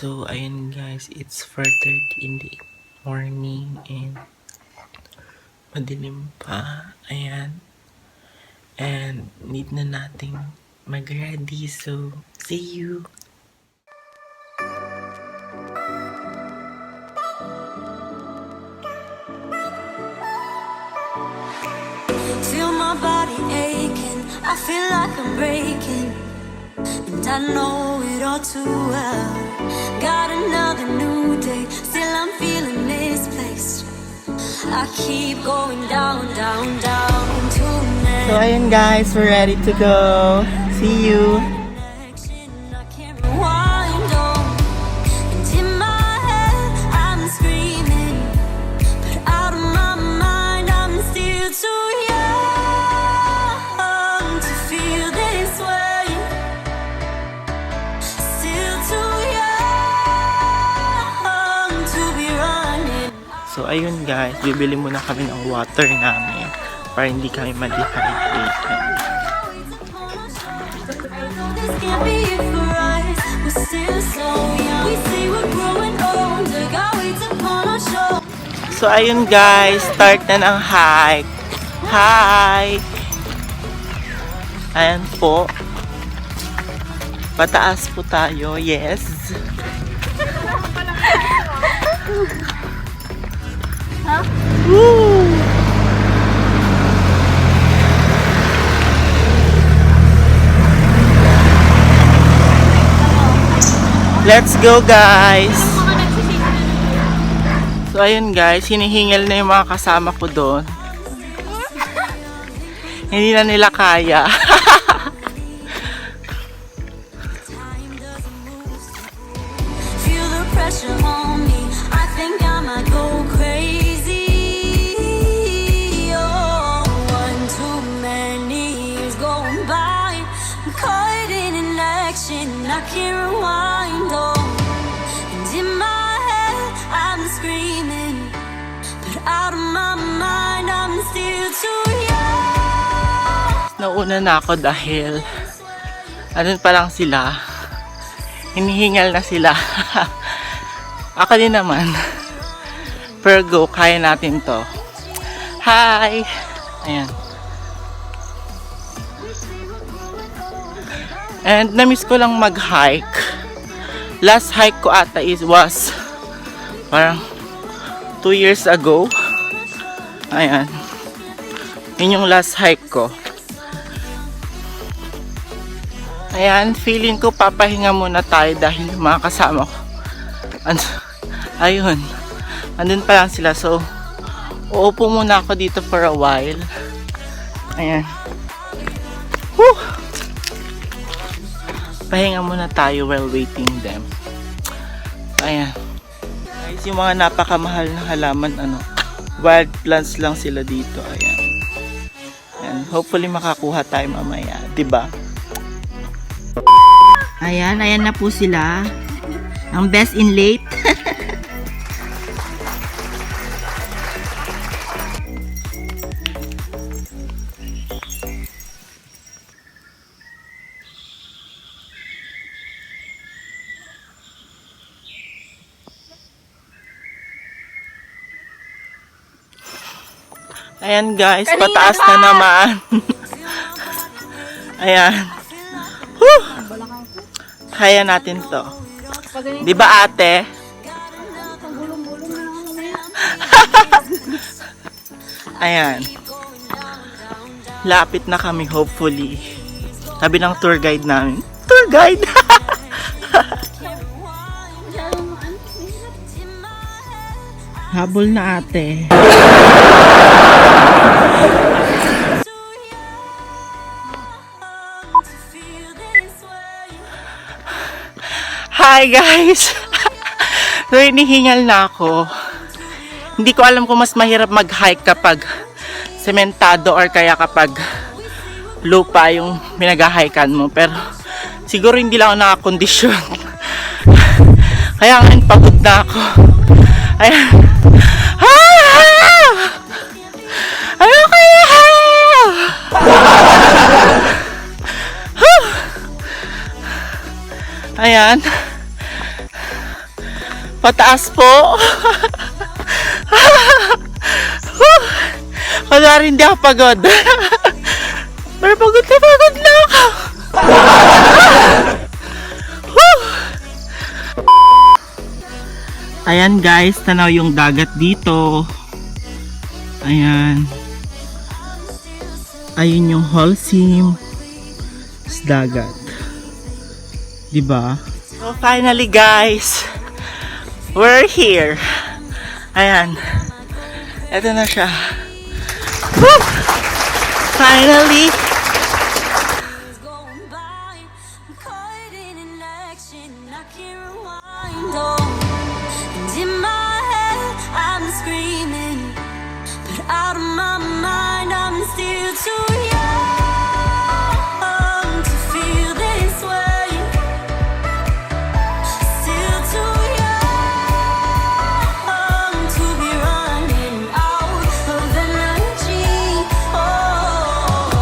So, ayun guys, it's 4:30 in the morning and madilim pa. Ayan. And need na nating mag-ready. So, see you! Feel my body aching, I feel like I'm breaking, and I know it all too well. Got another new day, still I'm feeling misplaced. I keep going down, down, down to So, ayun guys, we're ready to go. See you! connection. I can't rewind on, and in my head I'm screaming, but out of my mind I'm still too young to feel this way. Still too young to be running. So, ayun guys, bibili muna kami ng water namin para hindi kami ma-dehydrate. This can't be it for us. We're still so young. We say we're growing older. Got weights upon our shoulders. So, ayun guys, start na ng hike. Hi! Ayan po. Pataas po tayo, yes. Woo! Let's go guys! So ayun guys, hinihingal na yung mga kasama ko doon. Hindi na nila kaya. Feel the pressure on me. I think I might go crazy. Oh, one too many years going by. I'm caught in an action. I can't rewind. Oh, and in my head I'm screaming, but out of my mind I'm still too young. Nauna na ako dahil andun pa lang sila. Hinihingal na sila. Ako din naman. Pero go, kaya natin to. Hi! Ayan. And na-miss ko lang mag-hike. Last hike ko ata was parang 2 years ago. Ayan. Yun yung last hike ko. Ayan, feeling ko papahinga muna tayo dahil yung mga kasama ko. Ayun. Andun pa lang sila. So, uupo muna ako dito for a while. Ayan. Woo! Pahinga muna tayo while waiting them. Ayan. Guys, yung mga napakamahal na halaman, wild plants lang sila dito. Ayan. Ayan. Hopefully makakuha tayo mamaya. Diba? Ayan, ayan na po sila. Ang best in late. Ayan guys, pataas na naman. Ayan. Whew! Kaya natin to. Di ba ate? Ayan. Lapit na kami hopefully. Sabi ng tour guide namin. Tour guide! Habol na ate. Hi guys! So hinihingal na ako. Hindi ko alam kung mas mahirap mag-hike kapag sementado or kaya kapag lupa yung pinag-hikan mo. Pero siguro hindi lang ako nakakondisyon. Kaya ngayon pagod na ako. Ayan. Ano kaya? Ayan. Pataas po. Kunwari hindi ako pagod. Pero pagod na ako. Ayan guys, tanaw yung dagat dito. Ayan. Ayun yung Holcim sa dagat. Diba? So finally guys, we're here. Ayan. Ito na siya. Woo! Finally. Going by, I'm caught in an action, I can't rewind. Oh, and in my head, I'm screaming, but out of my mind, I'm still too young to feel this way. Still too young to be running out of energy. Oh,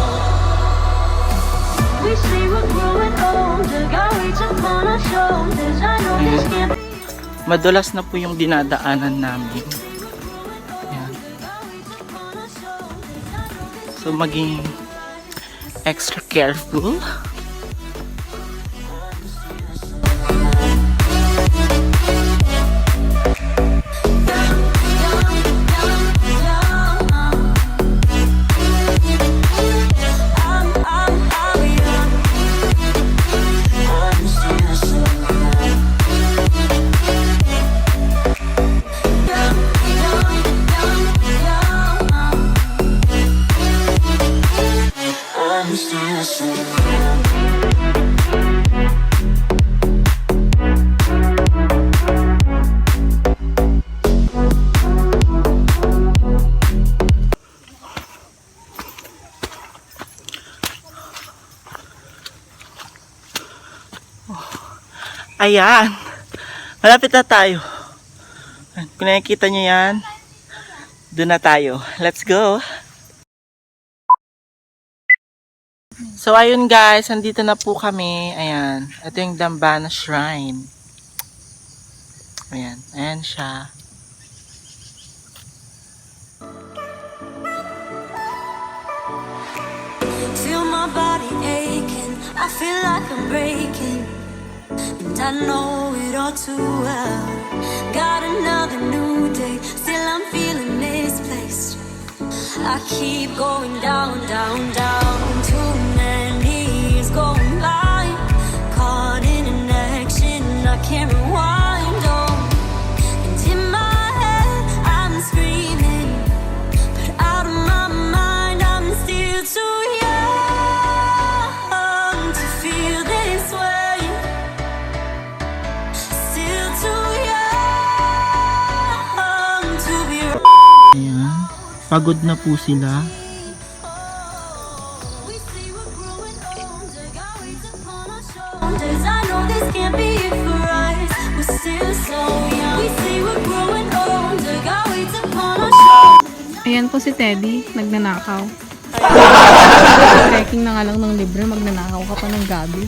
we say we're growing older, got weights upon our shoulders. I know this can't be. Madulas na po yung dinadaanan namin. Ayan. So maging extra careful. Ayan. Malapit na tayo. Kung nakikita nyo yan, doon na tayo. Let's go. So ayun guys, andito na po kami. Ayan. Ito yung Dambana Shrine. Ayan. Ayan siya. Feel my body aching, I feel like I'm breaking, and I know it all too well. Got another new day, still I'm feeling misplaced. I keep going down, down, down. Too many years going by, caught in an action, I can't rewind. Oh, and in my head I'm screaming, but out of my mind I'm still too young to feel this way. Still too young to be. Ayan. Pagod na po sila. We say we're growing older, got weights upon our shoulders. I know this can't be it for us, we're still so young. We say we're growing older, got weights upon our shoulders. Ayan po si Teddy, nagnanakaw. Trekking na nga lang ng libre, magnanakaw ka pa ng gabi.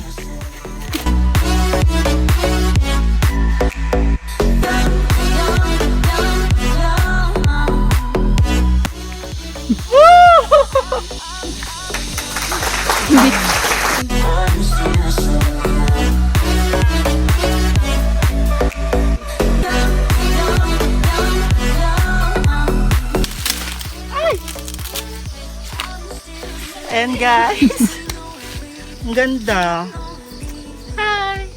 And guys, ang ganda. Hi!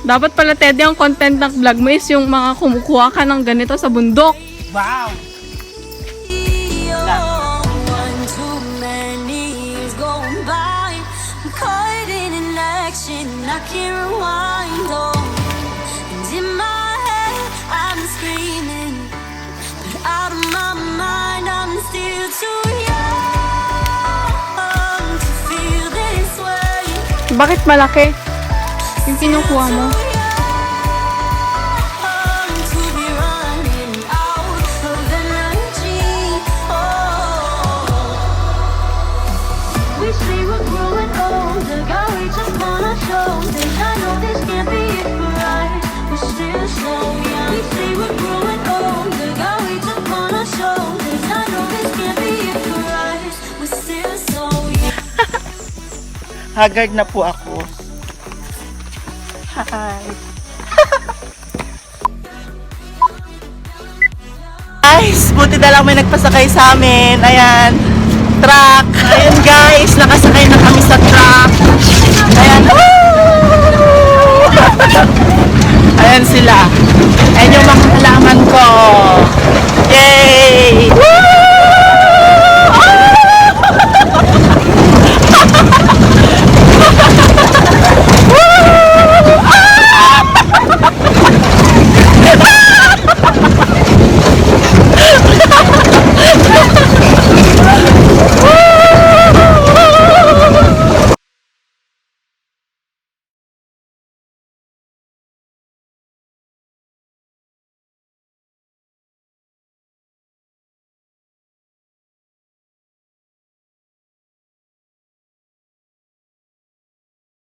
Dapat pala Teddy, ang content ng vlog mo is yung mga kumukuha ka ng ganito sa bundok. Wow! One too many years going by, I'm caught in an action, I can't rewind. Oh, and in my head I'm screaming, but out of my mind I'm still too young to feel this way. Bakit malaki yung kinukuha mo? To be running out of energy. Oh, we say we're growing older, got weights upon our shoulders. I know this can't be it for us. Haggard na po ako. Hi. Guys, buti na lang may nagpasakay sa amin. Ayan, truck. Ayan guys, nakasakay na kami sa truck. Ayan. Ayan sila. Ayan yung mga halaman ko.